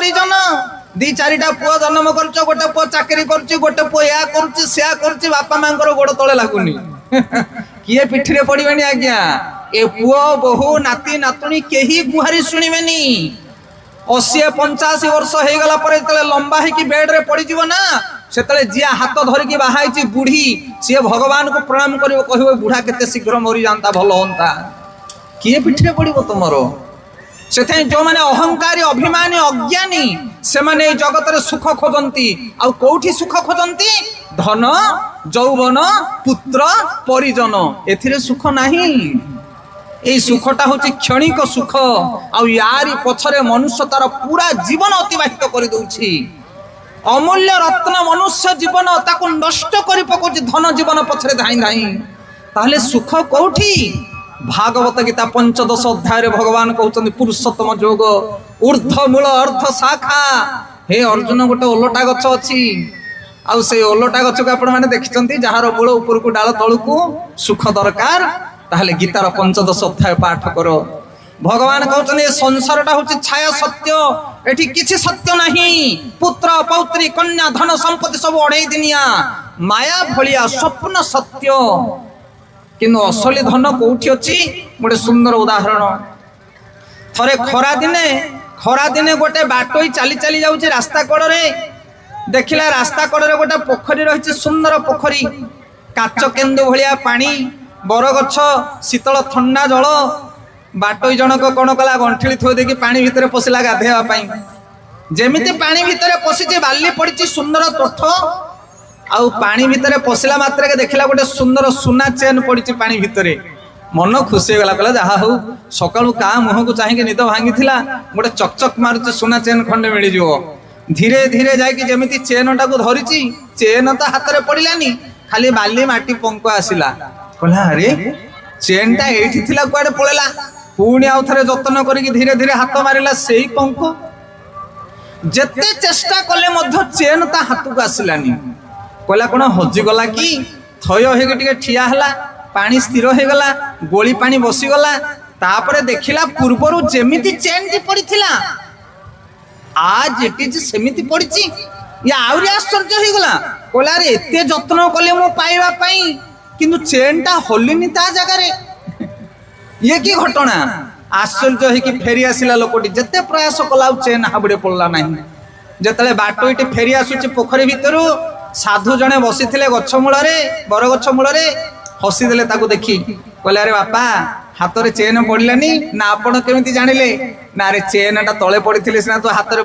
परिजन दी चारिटा पुआ जन्म कर गोटे पुआ चाकरी कर गोटे पुआ या कर बापा माँ गोड़ तले लगुनि किए पिठी पड़े आज्ञा ए पुओ बहु नाती नातुणी केही गुहारी शुणिबेनी 80-85 वर्ष हो गला पर लंबा है कि बेड रे पड़ जीव ना से जी हाथ धरिकी बाहाई बुढ़ी सी भगवान को प्रणाम कर कह बुढ़ा केते शीघ्र मरी जाता भल होता किए पिठी पड़ो तुमर से जो मैंने अहंकारी अभिमानी अज्ञानी से माने जगत रे सुख खोजती आ कौठी सुख खोजती धन यौवन पुत्र परिजन एथिरे सुख नहीं ये सुखटा हूँ क्षणिक सुख आरी पछरे मनुष्य तार पूरा जीवन अतिबाहित कर दउछि अमूल्य रत्न मनुष्य जीवन ताको नष्ट कर पकाउछि धन जीवन पछरे धाई धाई ताहले सुख कौठी भागवत गीता 15 अध्याय भगवान कहते पुरुषोत्तम योग ऊर्ध्वमूल अर्ध शाखा हे अर्जुन गोटे ओलटा गछ अच्छी आउ से ओलटा गछ को आपण माने देखिचंती जहार मूल ऊपर को डाल तळु को सुख दरकार ताहले गीतार 15 अध्याय पाठ करो भगवान कहते संसारटा हूँ छाया सत्य एठी किसी सत्य नहीं पुत्र पौत्री कन्या धन संपत्ति सब अढ़ई दिनिया माया भलिया स्वप्न सत्य किंतु असली धन कौटी अच्छी गोटे सुंदर उदाहरण थरे खरा दिने गोटे बाटोई चली चली जाऊँ रास्ता कड़े देखला रास्ता कड़े गोटे पोखरी रही सुंदर पोखरी काच केन्दु भलिया पानी बरगछ शीतल ठंडा जल बाटोई जनक कौन कला गंठिली थोई देकी पानी भितर पशिला गाधेवा जेमिति पानी भितर पशिचे बाली पड़ी सुंदर तोठ आउ पानी भितर पशिला मात्र के देखला गोटे सुंदर सुना चेन पड़ी पानी भितर मन खुशी हो गला कहला जहा हो सकाळु का मुह को चाहिए निद भांगी थिला गोटे चकचक मारुचे सुना चेन खंडे मिल जिवो धीरे धीरे जाकी जेमिति चेन टाको धरिची चेन तो हाथ रे पड़िलानी खाली बाली माटी पंक आसिला कहला अरे चेन टा एठी थिला कुआडे पळेला पुणी आउ थरे जतन करिक धीरे धीरे हाथ मारिला सेही पंक जेते चेष्टा कले मध्य चेन ता हाथ को आसिलानी कहला कौन हजिगला कि थय हो ठिया है पानी स्थिर हो गला गोली पानी बसीगला तापरे देखिला पूर्वर जेमिति चेन टी पड़ीथिला आज एटी सेमिति पड़ीची या आउरी आश्चर्य हो गला कहला रे एते जत्न कले मो पाइबा पई किंतु चेन टा हल्लिनी ता जगह रे ये की घटना आश्चर्य हो कि फेरी आसिला लोकटी जेते प्रयास कला चेन हाबुड़े पड़ला नहीं जेतले बाटोईटी फेरी आसुची पोखरी भितरु साधु जने बसी थिले गछ मूलरे बर गछ मूलरे हसी देले ताकू देखी कहले अरे बापा हाथ रे चेन पड़लानी ना आपण केमिति जानिले ना रे चेन टा तळे पड़िथिले सिना तो हाथ रे